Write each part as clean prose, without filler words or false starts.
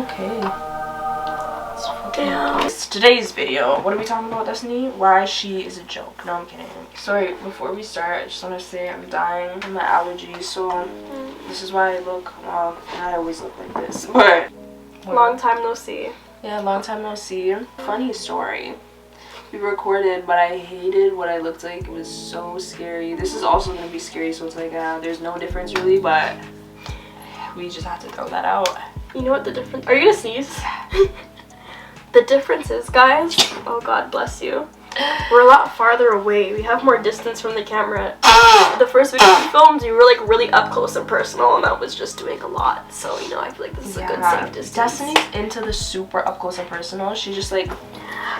okay. Damn. Today's video, what are we talking about, Destiny? Why she is a joke. No, I'm kidding. Sorry, before we start, I just want to say I'm dying from my allergies, so this is why I look, well, I always look like this, but... Long time no see. Yeah, long time no see. Funny story. We recorded, but I hated what I looked like. It was so scary. This is also going to be scary, so it's like, there's no difference really, but we just have to throw that out. You know what the difference... Are you gonna sneeze? The difference is, guys, oh God bless you, we're a lot farther away. We have more distance from the camera. The first video we filmed, you were like really up close and personal, and that was just doing a lot. So, you know, I feel like this is a good safe distance. Destiny's into the super up close and personal. She just like...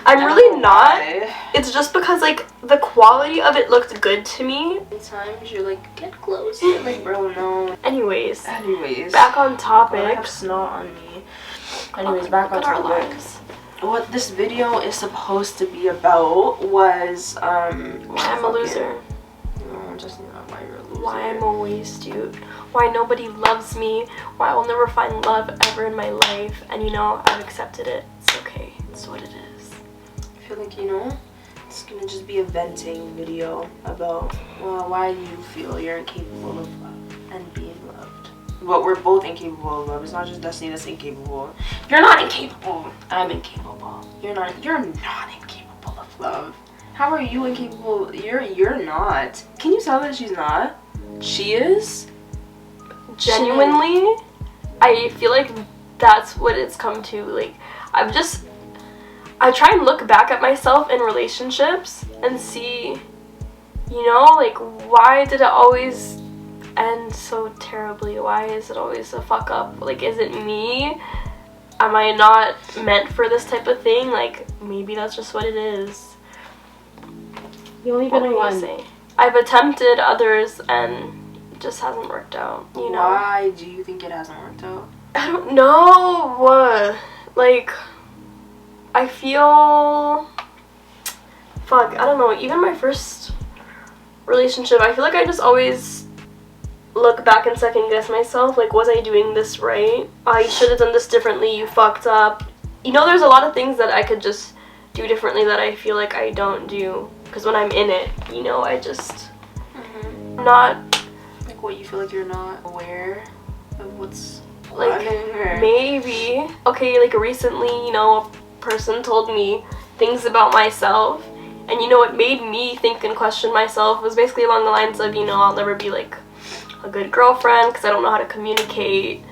I'm really not. It's just because like the quality of it looked good to me. Sometimes you're like, get close. Like, bro, no. Anyways. Back on topic. I have snot on me. Anyways, back on topic. What this video is supposed to be about was why I'm a loser. No, just not why you're a loser. Why I'm a waste, dude. Why nobody loves me. Why I will never find love ever in my life. And you know, I've accepted it. It's okay. It's what it is. I feel like, you know, it's gonna just be a venting video about, well, why you feel you're incapable of love and being loved. But we're both incapable of love. It's not just Destiny that's incapable. You're not incapable. I'm incapable. You're not incapable of love. How are you incapable? You're not. Can you tell that she's not? She is. Genuinely, I feel like that's what it's come to. Like, I try and look back at myself in relationships and see, you know, like, why did it always end so terribly? Why is it always a fuck up? Like, is it me? Am I not meant for this type of thing? Like, maybe that's just what it is. You only been in one. I've attempted others and it just hasn't worked out, you know? Why do you think it hasn't worked out? I don't know. Like, I feel... Fuck, I don't know. Even my first relationship, I feel like I just always look back and second guess myself. Like, was I doing this right? I should have done this differently. You fucked up. You know, there's a lot of things that I could just do differently that I feel like I don't do. Because when I'm in it, you know, I just... not... Like, what, you feel like you're not aware of what's... Like, maybe. Okay, like, recently, you know, a person told me things about myself. And, you know, what made me think and question myself was basically along the lines of, you know, I'll never be, like, a good girlfriend because I don't know how to communicate,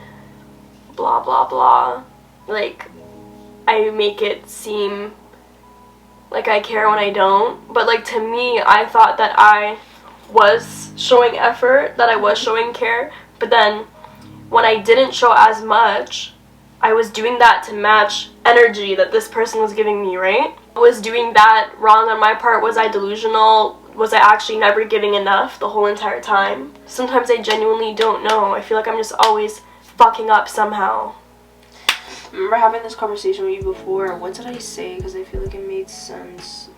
blah blah blah. Like, I make it seem like I care when I don't, but like, to me, I thought that I was showing effort, that I was showing care, but then when I didn't show as much, I was doing that to match energy that this person was giving me, right? Was doing that wrong on my part? Was I delusional? Was I actually never giving enough the whole entire time? Sometimes I genuinely don't know. I feel like I'm just always fucking up somehow. I remember having this conversation with you before. What did I say? Because I feel like it made sense.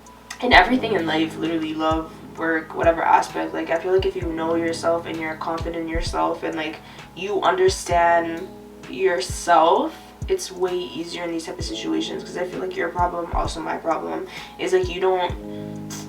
In everything in life, literally love, work, whatever aspect, like, I feel like if you know yourself and you're confident in yourself and like you understand yourself, it's way easier in these type of situations. Because I feel like your problem, also my problem, is like you don't,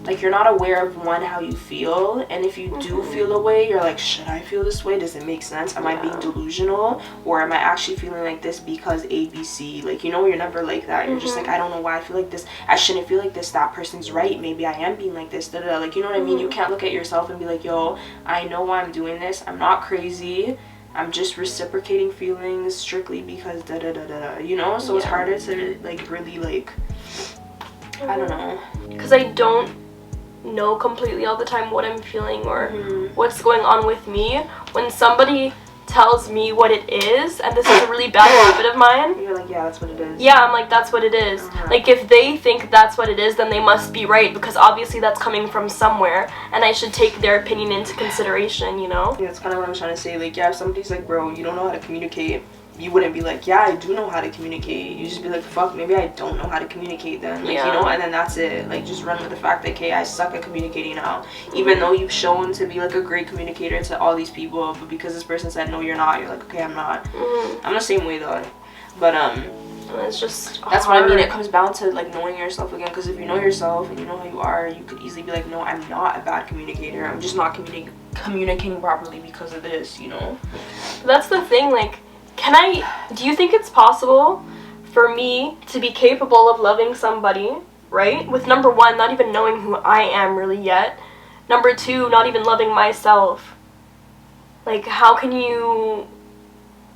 like, you're not aware of, one, how you feel, and if you do feel a way, you're like, should I feel this way? Does it make sense? Am I being delusional? Or am I actually feeling like this because ABC? Like, you know, you're never like that. You're just like, I don't know why I feel like this. I shouldn't feel like this. That person's right. Maybe I am being like this. Da, da, da. Like, you know what I mean? You can't look at yourself and be like, yo, I know why I'm doing this. I'm not crazy. I'm just reciprocating feelings strictly because da da da da da. You know? So it's harder to, like, really, like, I don't know. Because I don't know completely all the time what I'm feeling or what's going on with me. When somebody tells me what it is, and this is a really bad habit of mine, you're like, yeah, that's what it is. Yeah, I'm like, that's what it is. Like, if they think that's what it is, then they must be right, because obviously that's coming from somewhere, and I should take their opinion into consideration, you know? Yeah, that's kind of what I'm trying to say. Like, yeah, if somebody's like, bro, you don't know how to communicate, you wouldn't be like, yeah, I do know how to communicate. You just be like, fuck, maybe I don't know how to communicate then. Like, you know, and then that's it. Like, just run with the fact that, okay, I suck at communicating now. Even though you've shown to be, like, a great communicator to all these people, but because this person said, no, you're not, you're like, okay, I'm not. I'm the same way, though. But it's just that's hard. what I mean. It comes down to like knowing yourself again, because if you know yourself and you know who you are, you could easily be like, no, I'm not a bad communicator, I'm just not communicating properly because of this, you know. That's the thing, like, do you think it's possible for me to be capable of loving somebody, right, with number one, not even knowing who I am really yet, number two, not even loving myself? Like, how can you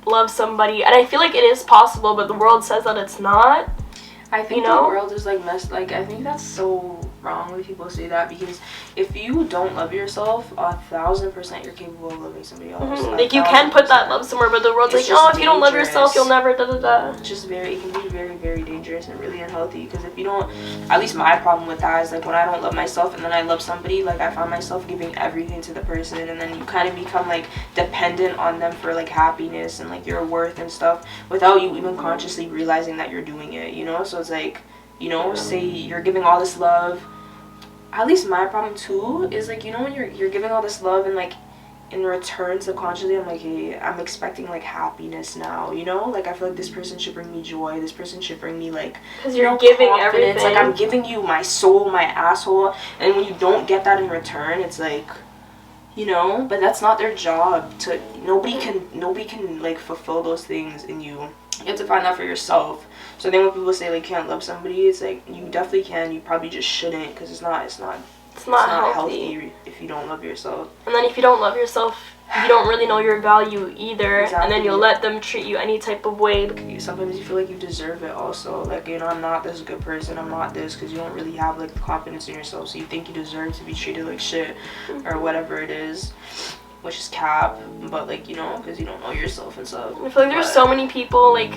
love somebody? And I feel like it is possible, but the world says that it's not. I think the world is like messed. Like, I think that's so wrong when people say that, because if you don't love yourself, 1,000% you're capable of loving somebody else. Like, you can put that love somewhere, but the world's like, oh, if you don't love yourself, you'll never da da da. It's just it can be very, very dangerous and really unhealthy, because if you don't, at least my problem with that is like when I don't love myself and then I love somebody, like I find myself giving everything to the person, and then you kind of become like dependent on them for like happiness and like your worth and stuff without you even consciously realizing that you're doing it, you know. So it's like, you know, say you're giving all this love. At least my problem too is like, you know, when you're giving all this love and like in return subconsciously I'm like, hey, I'm expecting like happiness now, you know, like I feel like this person should bring me joy, this person should bring me like, because you're giving confidence. everything. Like I'm giving you my soul, my asshole, and when you don't get that in return, it's like, you know, but that's not their job to. Nobody can like fulfill those things in you. You have to find that for yourself. So then when people say like can't love somebody, it's like you definitely can. You probably just shouldn't, because it's not healthy if you don't love yourself. And then if you don't love yourself, you don't really know your value either. Exactly. And then you'll let them treat you any type of way. Sometimes you feel like you deserve it also. Like, you know, I'm not this good person, I'm not this, because you don't really have like the confidence in yourself, so you think you deserve to be treated like shit or whatever it is, which is cap. But like, you know, because you don't know yourself and stuff. I feel like there's so many people like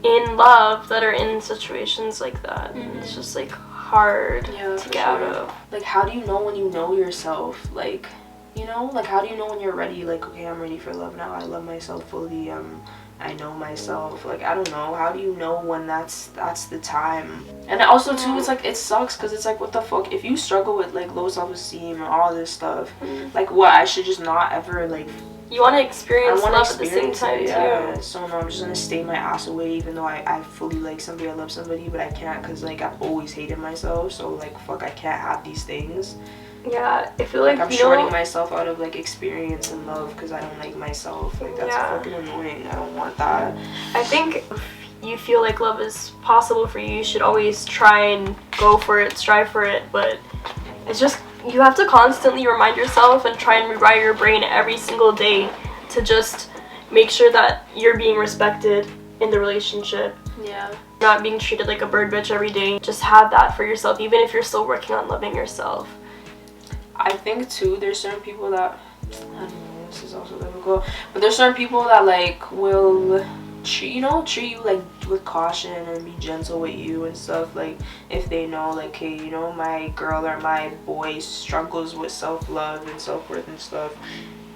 in love that are in situations like that. It's just like hard to get out of. Like, how do you know when you know yourself? Like, you know, like how do you know when you're ready? Like, okay, I'm ready for love now, I love myself fully, I know myself. Like, I don't know, how do you know when that's the time? And also too, it's like, it sucks, because it's like, what the fuck, if you struggle with like low self-esteem or all this stuff, like what, I should just not ever like, you want to experience love at the same time too. So no, I'm just gonna stay my ass away, even though I fully like somebody, I love somebody, but I can't, because like I've always hated myself, so like fuck, I can't have these things. Yeah, I feel like I'm shorting myself out of like experience and love because I don't like myself. Like, that's fucking annoying. I don't want that. I think if you feel like love is possible for you, you should always try and go for it, strive for it, but it's just, you have to constantly remind yourself and try and rewire your brain every single day to just make sure that you're being respected in the relationship. Yeah. Not being treated like a bird bitch every day. Just have that for yourself, even if you're still working on loving yourself. I think too, there's certain people that, I don't know, this is also difficult, but there's certain people that like will treat you like with caution and be gentle with you and stuff, like if they know like, hey, you know, my girl or my boy struggles with self-love and self-worth and stuff.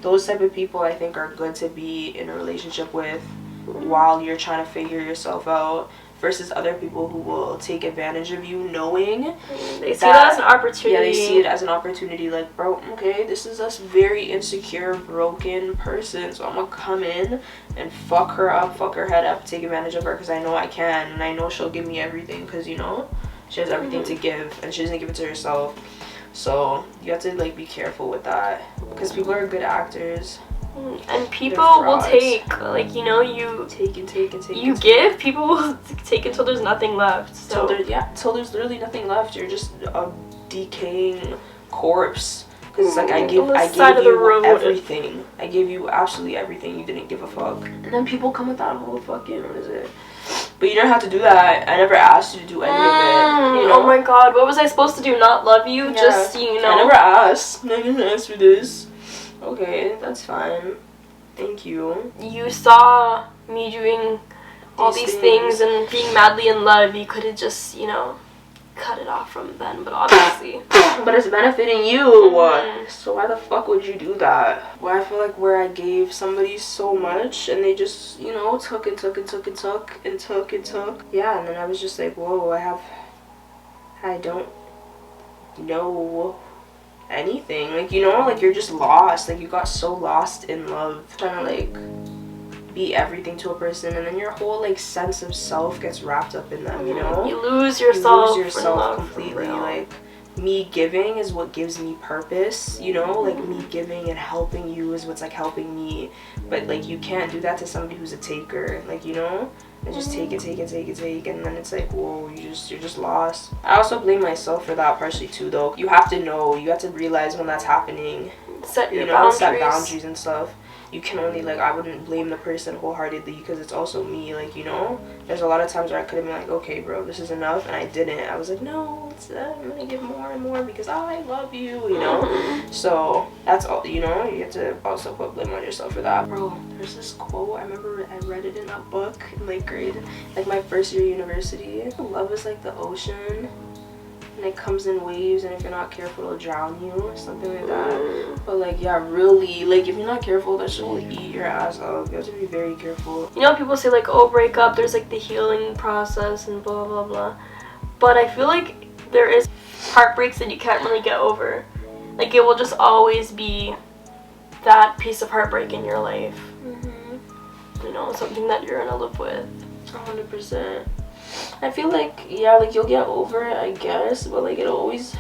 Those type of people I think are good to be in a relationship with while you're trying to figure yourself out, versus other people who will take advantage of you knowing they see that as an opportunity. Yeah, they see it as an opportunity, like, bro, okay, this is a very insecure, broken person, so I'm gonna come in and fuck her up, fuck her head up, take advantage of her, because I know I can, and I know she'll give me everything, because, you know, she has everything to give, and she doesn't give it to herself. So you have to like be careful with that, because people are good actors. And people will take, like, you know, you take and take and take. You give, people will take until there's nothing left. So till there's literally nothing left. You're just a decaying corpse. Because it's like, I gave you everything. I gave you absolutely everything. You didn't give a fuck. And then people come with that whole fucking, what is it? But you don't have to do that. I never asked you to do any of it. You know? Oh my god, what was I supposed to do? Not love you? Yeah. Just, you know. I never asked. I didn't ask for this. Okay, that's fine. Thank you. You saw me doing all these things and being madly in love. You could have just, you know, cut it off from then, but obviously. But it's benefiting you. So why the fuck would you do that? Well, I feel like where I gave somebody so much and they just, you know, took and took and took and took and took and took. Yeah, and then I was just like, whoa, I don't know anything, like, you know, like you're just lost, like you got so lost in love, trying to like be everything to a person, and then your whole like sense of self gets wrapped up in them, you know? You lose yourself. You lose yourself completely. Like, me giving is what gives me purpose, you know? Like, me giving and helping you is what's like helping me. But like, you can't do that to somebody who's a taker, like, you know? And just take, and then it's like, whoa, you're just lost. I also blame myself for that partially too, though. You have to know, you have to realize when that's happening. Set your boundaries. Set boundaries and stuff. You can only, like, I wouldn't blame the person wholeheartedly because it's also me, like, you know? There's a lot of times where I could have been like, okay, bro, this is enough, and I didn't. I was like, no, I'm gonna give more and more because I love you, you know? So, that's all, you know? You have to also put blame on yourself for that. Bro, there's this quote, I remember I read it in a book in, like, grade, like, my first year of university. Love is like the ocean. And it comes in waves, and if you're not careful, it'll drown you, or something like that. But like, yeah, really, like, if you're not careful, that shit will eat your ass up. You have to be very careful. You know, people say like, oh, break up, there's like the healing process and blah blah blah, but I feel like there is heartbreaks that you can't really get over. Like, it will just always be that piece of heartbreak in your life. You know, something that you're gonna live with. 100%. I feel like, yeah, like, you'll get over it, I guess, but like, it'll always,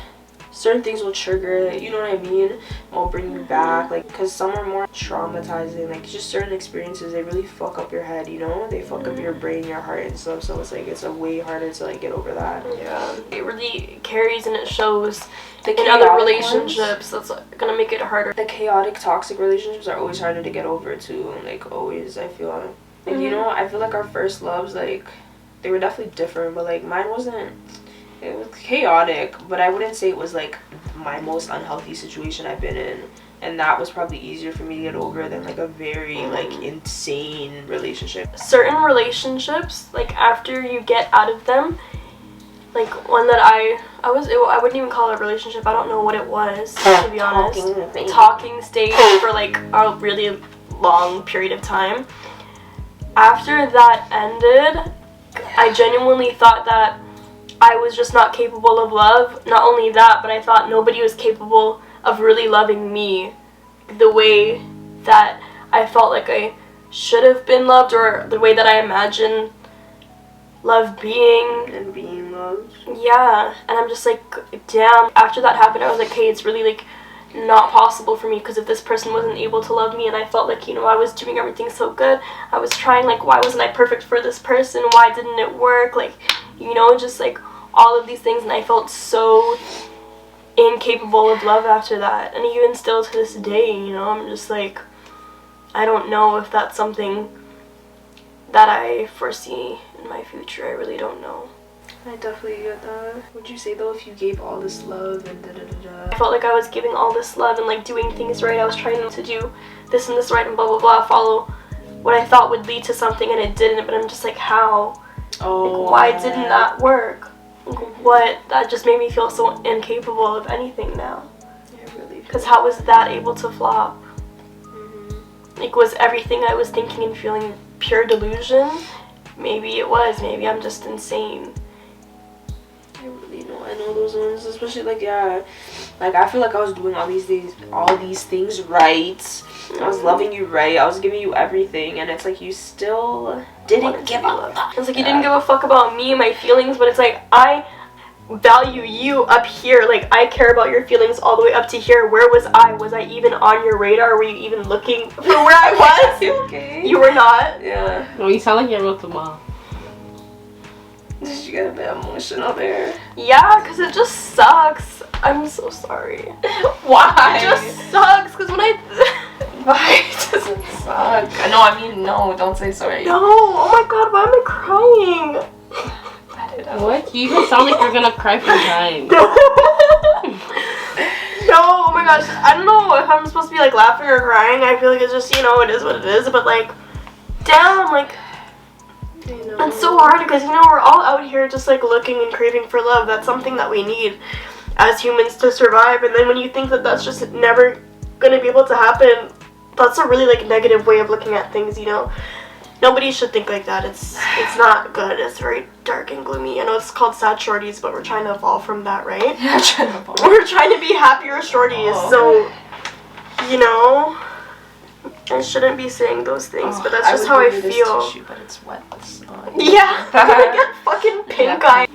certain things will trigger it, you know what I mean? Will bring you back, like, because some are more traumatizing, like, just certain experiences, they really fuck up your head, you know? They fuck up your brain, your heart and stuff, so it's like, it's a way harder to like get over that. Yeah, it really carries and it shows in other relationships. That's gonna make it harder. The chaotic, toxic relationships are always harder to get over too, and like, always, I feel like, you know, I feel like our first loves, like, they were definitely different, but like, mine wasn't, it was chaotic, but I wouldn't say it was like my most unhealthy situation I've been in, and that was probably easier for me to get over than like a very like insane relationship. Certain relationships, like, after you get out of them, like one that I wouldn't even call it a relationship, I don't know what it was, to be honest. Talking stage for like a really long period of time. After that ended, I genuinely thought that I was just not capable of love. Not only that, but I thought nobody was capable of really loving me the way that I felt like I should have been loved, or the way that I imagine love being. And being loved. Yeah, and I'm just like, damn. After that happened, I was like, hey, it's really like not possible for me, because if this person wasn't able to love me, and I felt like, you know, I was doing everything so good, I was trying, like, why wasn't I perfect for this person, why didn't it work, like, you know, just like all of these things, and I felt so incapable of love after that. And even still to this day, you know, I'm just like, I don't know if that's something that I foresee in my future. I really don't know. I definitely get that. Would you say though, if you gave all this love and I felt like I was giving all this love and like doing things right, I was trying to do this and this right and blah blah blah, follow what I thought would lead to something, and it didn't, but I'm just like, how? Oh, like, why didn't that work? Like, what? That just made me feel so incapable of anything now. Yeah, really. Because how was that able to flop? Like, was everything I was thinking and feeling pure delusion? Maybe it was. Maybe I'm just insane. I really know. I know those ones, especially like, yeah, like, I feel like I was doing all these things right. I was loving you right. I was giving you everything, and it's like you still didn't give a fuck. It's like you didn't give a fuck about me and my feelings, but it's like, I value you up here. Like, I care about your feelings all the way up to here. Where was I? Was I even on your radar? Were you even looking for where I was? Okay. You were not. Yeah. Well, you sound like you're with the mom. Did you get a bit emotional there? Yeah, because it just sucks. I'm so sorry. Why? It just sucks, because when I... Why? It doesn't suck. No, I mean, no, don't say sorry. No, oh my god, why am I crying? What? You even sound like you're gonna cry from crying. No, oh my gosh, I don't know if I'm supposed to be like laughing or crying. I feel like it's just, you know, it is what it is, but like, damn, like, it's so hard because, you know, we're all out here just like looking and craving for love. That's something that we need as humans to survive, and then when you think that that's just never gonna be able to happen, that's a really like negative way of looking at things, you know. Nobody should think like that. It's not good. It's very dark and gloomy. I know it's called sad shordies, but we're trying to evolve from that, right? Yeah, trying to evolve. We're trying to be happier shorties, so, you know, I shouldn't be saying those things, but that's just how I feel. Tissue, but it's wet. Yeah, I get fucking pink eye.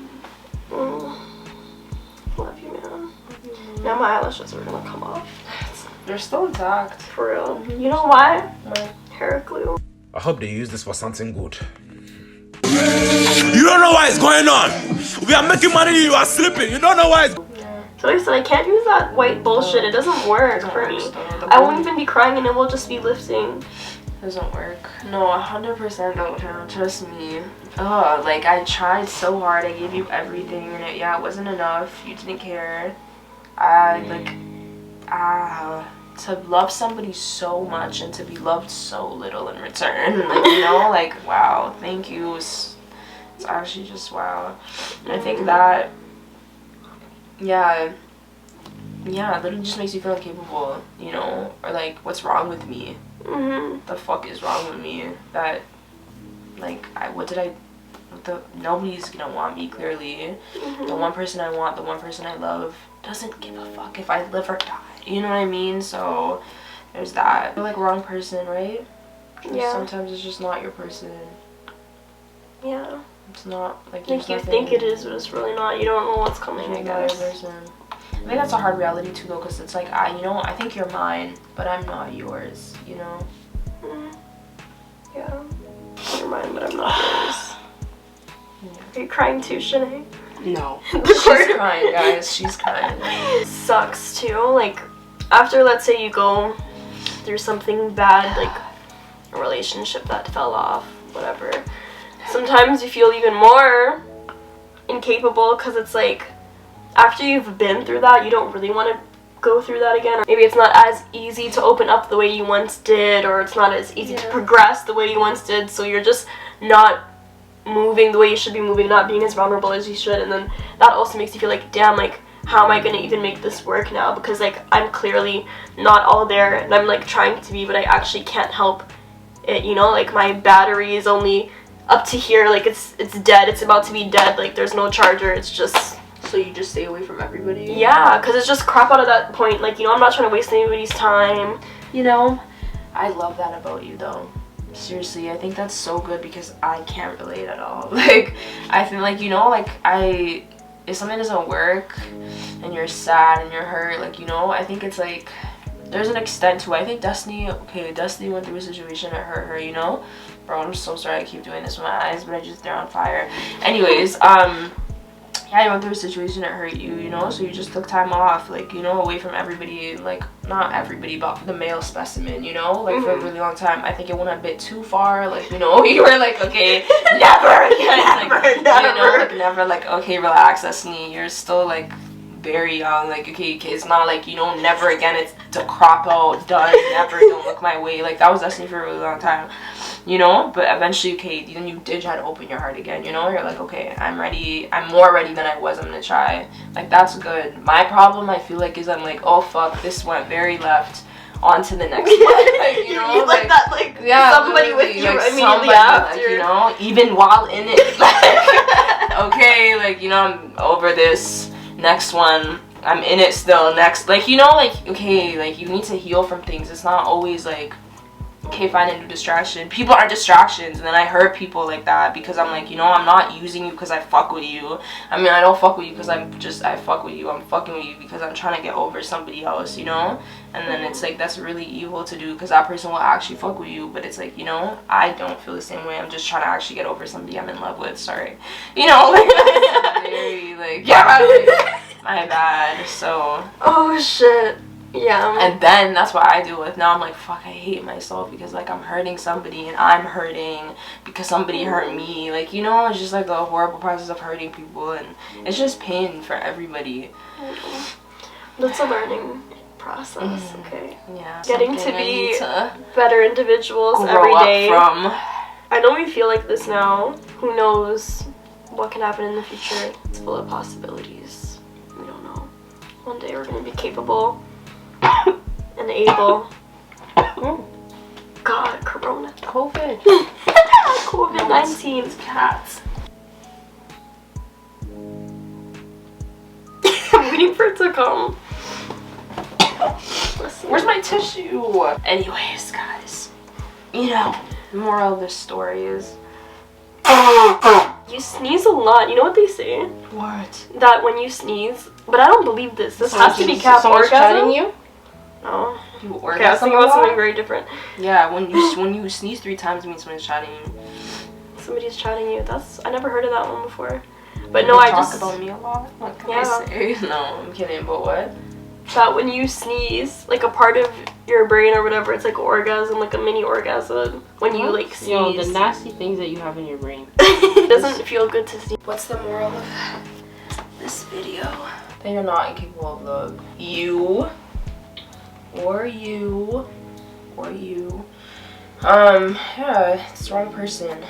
Love you, man. Now my eyelashes are gonna come off. They're still intact. For real. You know why? Hair glue. I hope they use this for something good. You don't know what is going on. We are making money, you are sleeping. You don't know why it's... So I said I can't use that white bullshit. It doesn't work for me. I won't even be crying and it will just be lifting. Doesn't work. No, 100% don't count. Trust me. Oh, like I tried so hard. I gave you everything, and it wasn't enough. You didn't care. To love somebody so much and to be loved so little in return. Like, you know, like wow, thank you. It's actually just wow. And I think that literally just makes you feel incapable, you know, or like what's wrong with me? The fuck is wrong with me? That like nobody's gonna want me clearly. The one person I want, the one person I love doesn't give a fuck if I live or die. You know what I mean? So there's that. You're like wrong person, right? Yeah. Sometimes it's just not your person. Yeah. It's not like you think it is, but it's really not. You don't know what's coming. I guess. Person. I think that's a hard reality too, though, because it's like I think you're mine, but I'm not yours. You know. Yeah. You're mine, but I'm not yours. Are you crying too, Shanae? No. She's crying, guys. She's crying. Sucks too. Like after, let's say you go through something bad, like a relationship that fell off, whatever. Sometimes you feel even more incapable because it's like after you've been through that, you don't really want to go through that again. Or maybe it's not as easy to open up the way you once did, or it's not as easy to progress the way you once did, so you're just not moving the way you should be moving, not being as vulnerable as you should, and then that also makes you feel like, damn, like how am I gonna even make this work now, because like I'm clearly not all there and I'm like trying to be, but I actually can't help it, you know, like my battery is only up to here, like it's dead, it's about to be dead, like there's no charger, it's just... So you just stay away from everybody? Yeah, because it's just crap out of that point, like, you know, I'm not trying to waste anybody's time. You know, I love that about you though. Seriously, I think that's so good because I can't relate at all. Like, I feel like, you know, like if something doesn't work and you're sad and you're hurt, like, you know, I think it's like there's an extent to it. I think Destiny went through a situation that hurt her, you know? Bro, I'm so sorry I keep doing this with my eyes, but they're on fire. Anyways, yeah, you went through a situation that hurt you, you know, so you just took time off, like, you know, away from everybody, like, not everybody, but the male specimen, you know, like, for a really long time. I think it went a bit too far, like, you know, you were like, okay, never again, like, you know, like, never, like, okay, relax, Destiny, you're still, like, very young, like, okay, it's not like, you know, never again, it's to crop out, done, never, don't look my way, like, that was Destiny for a really long time, you know, but eventually, okay, then you did try to open your heart again, you know, you're like, okay, I'm ready, I'm more ready than I was, I'm gonna try, like, that's good. My problem, I feel like, is I'm like, oh, fuck, this went very left, on to the next one, like, you know, like that, like, yeah, somebody with you like, immediately after, like, you know, even while in it, like, okay, like, you know, I'm over this, next one, I'm in it still, next, like, you know, like, okay, like, you need to heal from things, it's not always, like, okay, find a new distraction. People are distractions, and then I hurt people like that because I'm like, you know, I'm not using you because I fuck with you. I mean, I don't fuck with you because I fuck with you. I'm fucking with you because I'm trying to get over somebody else, you know? And then it's like, that's really evil to do because that person will actually fuck with you, but it's like, you know, I don't feel the same way. I'm just trying to actually get over somebody I'm in love with, sorry. You know, like, very, like, yeah, like, my bad, so. Oh, shit. Yeah. And then that's what I deal with now. I'm like, fuck, I hate myself because like I'm hurting somebody and I'm hurting because somebody hurt me, like, you know, it's just like a horrible process of hurting people, and it's just pain for everybody. That's a learning process. Okay, yeah, getting to be better individuals every day. I know we feel like this now. Who knows what can happen in the future? It's full of possibilities. We don't know. One day we're gonna be capable and able. God, Corona. COVID. COVID-19. Cats. I'm waiting for it to come. Where's my tissue? Anyways, guys, you know, the moral of this story is you sneeze a lot. You know what they say? what? That when you sneeze, but I don't believe this. This has to be cap Someone's orgasm. chatting you? No. You Okay, I was orgasm thinking a about lot? something very different. Yeah, when you sneeze 3 times, it means someone's chatting you. Somebody's chatting you. I never heard of that one before. But no, I talk just about me a lot. What can Yeah. I say? No, I'm kidding. But what? that when you sneeze, like a part of your brain or whatever, it's like an orgasm, like a mini orgasm when you like sneeze. Yo, the nasty things that you have in your brain. It doesn't feel good to sneeze. What's the moral of this video? That you're not incapable of love. You. Yeah, it's the wrong person.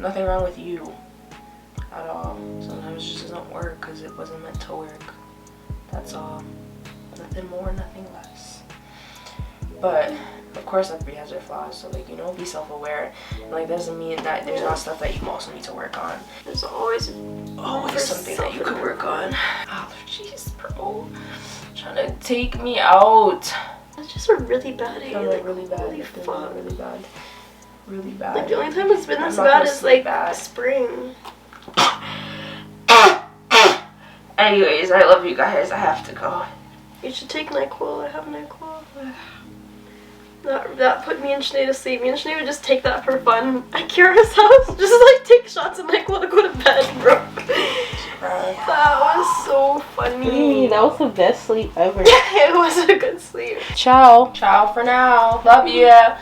Nothing wrong with you at all. Sometimes it just doesn't work because it wasn't meant to work. That's all. Nothing more, nothing less. But of course everybody has their flaws, so like, you know, be self-aware. And like, that doesn't mean that there's not stuff that you also need to work on. There's always Something that you could work on. Allergies, bro. Trying to take me out. It's just a really bad day. Feeling Like, really bad. holy It's been fuck. really bad. Really bad. Like the only time it's been I'm this not bad gonna is sleep like bad. spring. Anyways, I love you guys. I have to go. You should take NyQuil. I have NyQuil. That put me and Sinead to sleep. Me and Sinead would just take that for fun at Kira's house. Just like take shots of NyQuil to go to bed, bro. That was so funny. That was the best sleep ever. It was a good sleep. Ciao. Ciao for now. Love ya.